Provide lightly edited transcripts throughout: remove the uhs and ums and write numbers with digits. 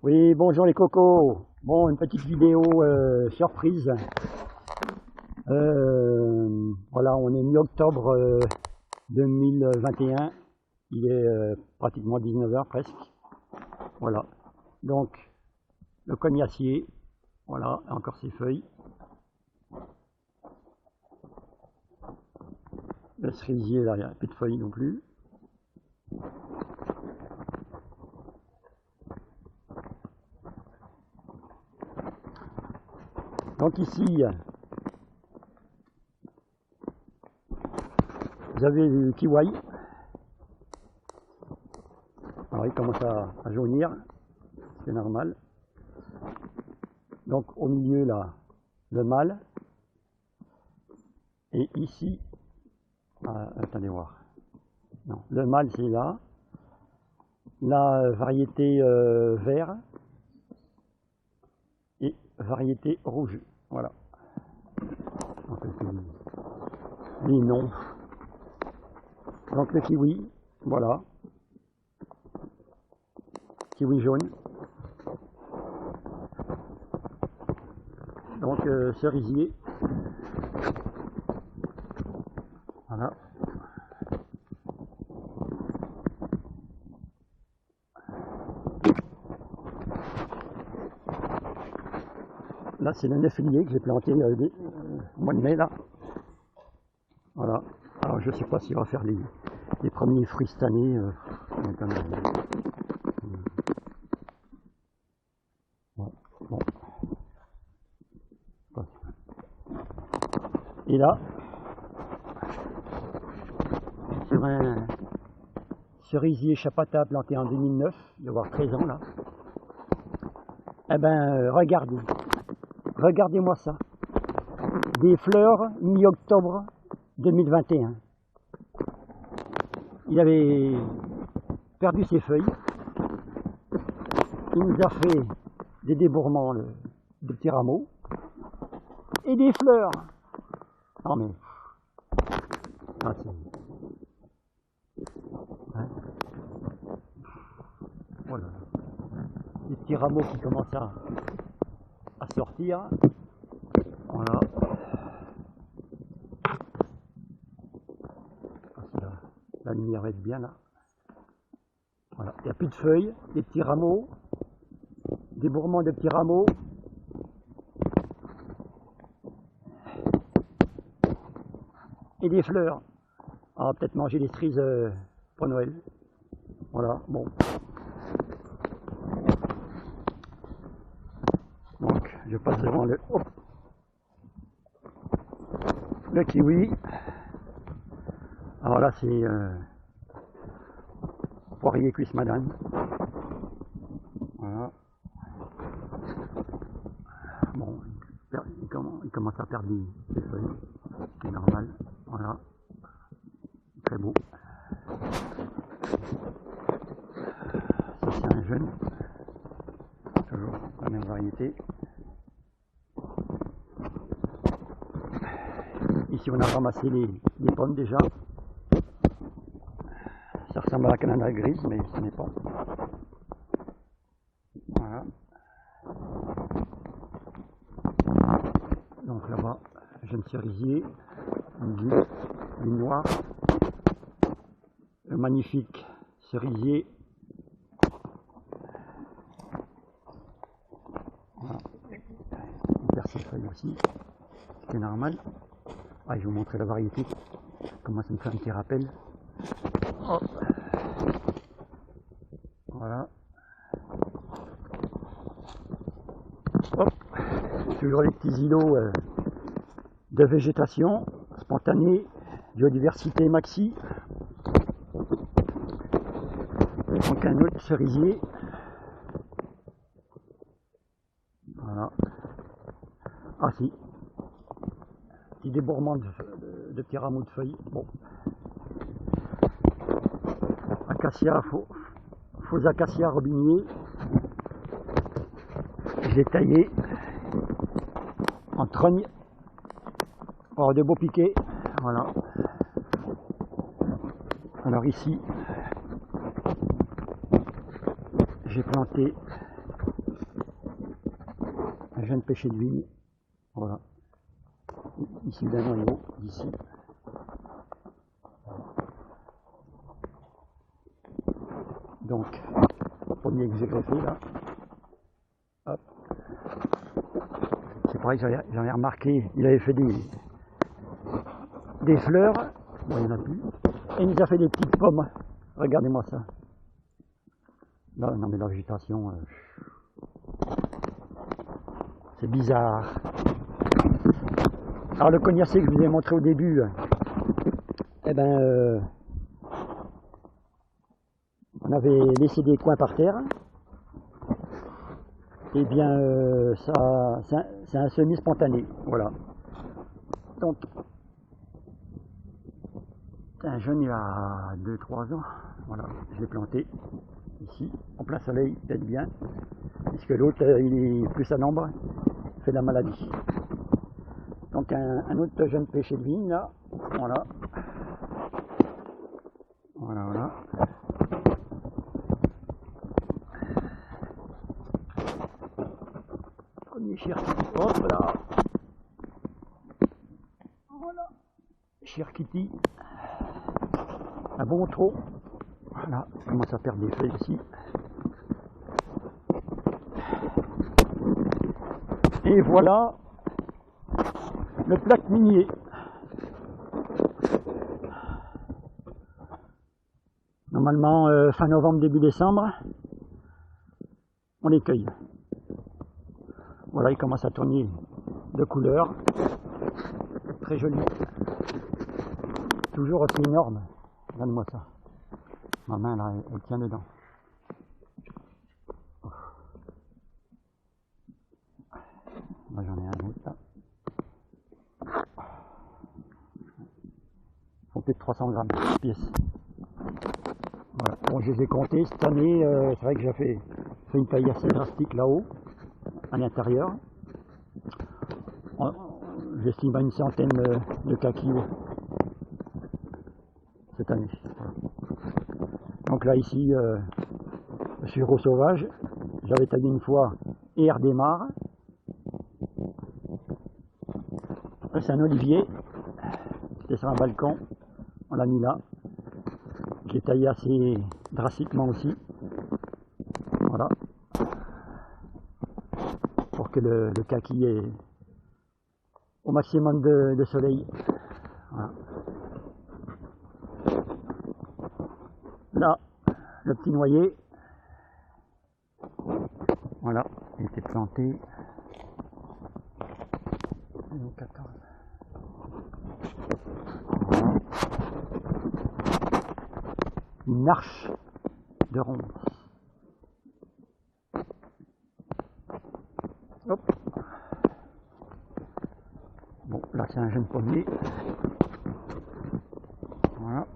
Oui, bonjour les cocos. Bon, une petite vidéo surprise. Voilà, on est mi-octobre 2021. Il est pratiquement 19h presque. Voilà. Donc, le cognacier. Voilà, encore ses feuilles. Le cerisier, là, il n'y a plus de feuilles non plus. Donc ici, vous avez le kiwi. Alors il commence à jaunir, c'est normal. Donc au milieu là, le mâle. Et ici, attendez voir. Non, le mâle c'est là. La variété vert et variété rouge. Voilà. Donc, les noms. Donc le kiwi, voilà. Kiwi jaune. Donc cerisier. Voilà. Là c'est le néflier que j'ai planté au mois de mai là. Voilà. Alors je sais pas s'il va faire les premiers fruits cette année. Ouais, bon. Et là, sur un cerisier chapata planté en 2009, il doit avoir 13 ans là. Eh ben, regardez-moi ça. Des fleurs mi-octobre 2021. Il avait perdu ses feuilles. Il nous a fait des débourrements de petits rameaux et des fleurs. Non mais, hein, voilà. Des petits rameaux qui commencent à sortir. Voilà. La lumière va être bien là. Voilà. Il n'y a plus de feuilles, des petits rameaux, débourrements de petits rameaux. Et des fleurs. On va peut-être manger des cerises pour Noël. Voilà, bon. Donc, je passe devant le kiwi. Alors là, c'est poirier cuisse madame. Voilà. Bon, il commence à perdre des feuilles, c'est normal. Voilà. Très beau. Ça, c'est un jeune. Toujours la même variété. Ici, on a ramassé les pommes déjà. Ça ressemble à la Canada grise, mais ce n'est pas. Voilà. Donc là-bas, jeune cerisier, une noire, le magnifique cerisier. Voilà. On perd ses feuilles aussi, c'est normal. Ah, je vais vous montrer la variété, comment ça me fait un petit rappel. Oh. Voilà. Hop. Toujours les petits îlots de végétation spontanée, biodiversité maxi. Donc un autre cerisier. Voilà. Ah si. Petit débourrement de petits rameaux de feuilles. Bon. Acacia, faux acacia robinier. Je l'ai taillé en trogne. Oh, de beaux piquets. Voilà. Alors ici, j'ai planté un jeune pêcher de vigne. Voilà. Ici d'un noyau, d'ici. Donc, le premier que j'ai greffé là. Hop. C'est pareil, j'en ai remarqué, il avait fait des fleurs. Bon, il n'y en a plus. Et il nous a fait des petites pommes. Regardez-moi ça. Là, non mais la végétation, c'est bizarre. Alors le cognacé que je vous ai montré au début, eh ben, on avait laissé des coins par terre. Eh bien, c'est un semis spontané, voilà. Donc, c'est un jeune il y a 2-3 ans, voilà, je l'ai planté ici, en plein soleil, peut-être bien, puisque l'autre, il est plus à l'ombre, fait de la maladie. Donc un autre jeune pêcher de vigne, là, voilà. Voilà, voilà. Premier Cherkiti, hop là. Voilà. Cherkiti. Un bon trot. Voilà, il commence à perdre des feuilles ici. Et voilà le plaque minier. Normalement, fin novembre, début décembre, on les cueille. Voilà, il commence à tourner de couleur. Très joli. Toujours aussi énorme. Regarde-moi ça. Ma main là, elle tient dedans. Moi j'en ai un autre là. Ils font peut-être 300 grammes pièce. Voilà. Bon, je les ai comptés cette année. C'est vrai que j'ai fait une taille assez drastique là-haut, à l'intérieur. J'estime à une centaine de kakis cette année. Voilà. Donc là ici, je suis gros sauvage. J'avais taillé une fois et elle redémarre. C'est un olivier. C'était sur un balcon. On l'a mis là. J'ai taillé assez drastiquement aussi. Voilà. Pour que le kaki ait au maximum de soleil. Voilà. Là, le petit noyer. Voilà, il était planté. 14. Voilà. Une arche de ronces. Hop. Bon, là c'est un jeune pommier. Voilà.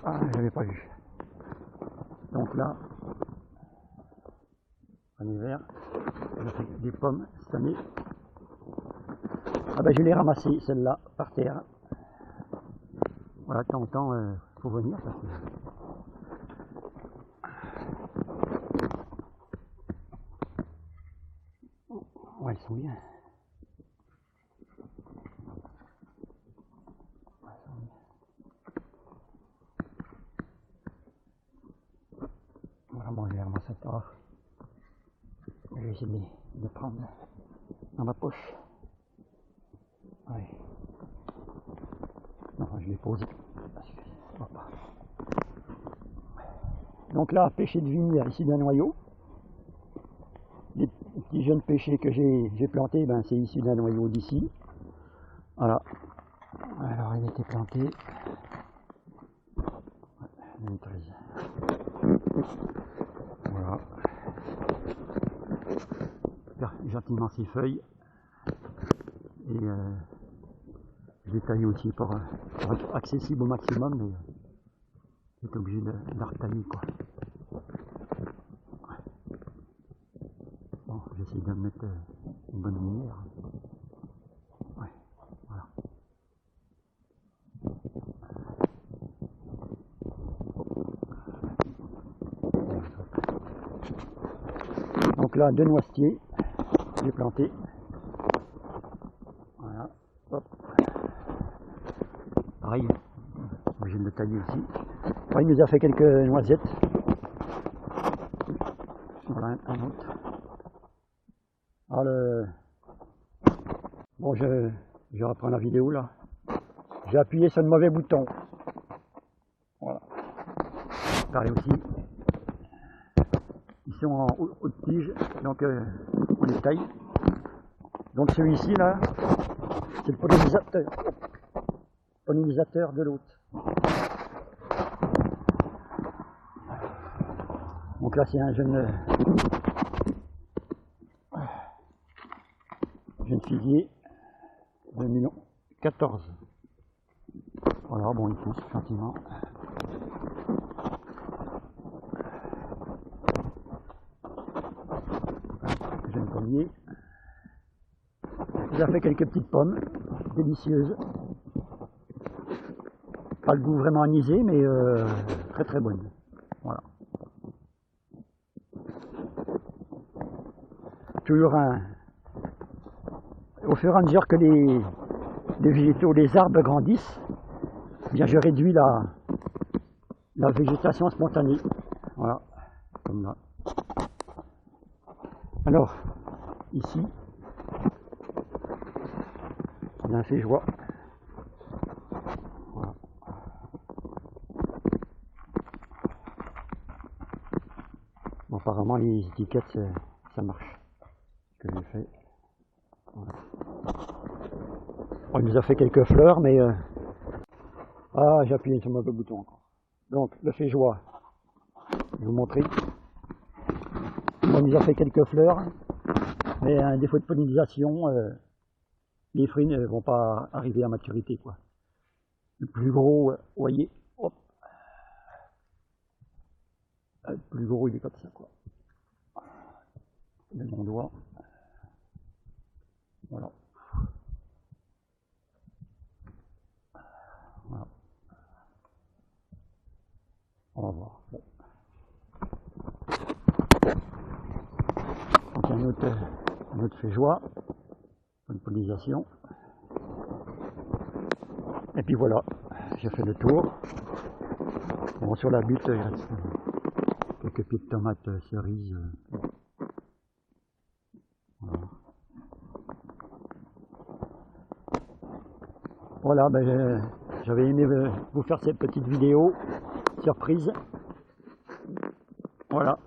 Ah, j'avais pas vu. Donc là, en hiver, j'ai fait des pommes cette année. Ah ben je l'ai ramassé celle-là par terre. Voilà, de temps en temps, faut venir parce que... Ouais, ils sont bien. Voilà, bon, je vais ramasser ça. Je vais essayer de les prendre dans ma poche. Ouais. Non, je les pose. Donc là, pêcher de vigne ici d'un noyau. Les petits jeunes pêchers que j'ai plantés, ben, c'est issu d'un noyau d'ici. Voilà. Alors il était planté. Voilà. Gentiment ses feuilles. Et je l'ai taillé aussi pour être accessible au maximum, mais j'étais obligé de la retailler quoi. Bon, j'essaie de mettre une bonne lumière. Ouais, voilà. Donc là, 2 noisetiers, j'ai planté. Voilà, hop. Pareil, obligé de le tailler aussi. Là, il nous a fait quelques noisettes. Voilà, un autre. Alors, bon, je reprends la vidéo là. J'ai appuyé sur le mauvais bouton. Voilà. Pareil aussi. Ils sont en haute tige, donc on les taille. Donc celui-ci là, c'est le pollinisateur de l'autre. Donc là c'est un jeune figuier de 2014. Voilà, bon il pousse gentiment. Jeune pommier. J'ai fait quelques petites pommes délicieuses. Pas le goût vraiment anisé, mais très très bonne. Voilà. Toujours au fur et à mesure que les végétaux, les arbres grandissent, bien je réduis la végétation spontanée. Voilà, comme là. Alors, ici, on a un féjoie. Voilà. Bon, apparemment, les étiquettes, ça marche. Ce que j'ai fait. Voilà. On nous a fait quelques fleurs, mais... Ah, j'ai appuyé sur le mauvais bouton encore. Donc, le féjoie, je vais vous montrer. On nous a fait quelques fleurs, mais un défaut de pollinisation, les fruits ne vont pas arriver à maturité, quoi. Le plus gros, vous voyez, hop. Le plus gros, il est comme ça, quoi. Le mon doigt. Voilà. Voilà. On va voir. Bon. Donc un autre féjoie, une pollinisation. Et puis voilà, j'ai fait le tour. Bon, sur la butte, il reste quelques pieds de tomates cerises. Voilà. Voilà, ben, j'avais aimé vous faire cette petite vidéo surprise. Voilà.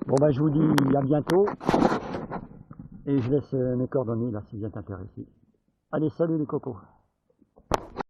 Bon ben je vous dis à bientôt et je laisse mes coordonnées là si vous êtes intéressés. Allez, salut les cocos.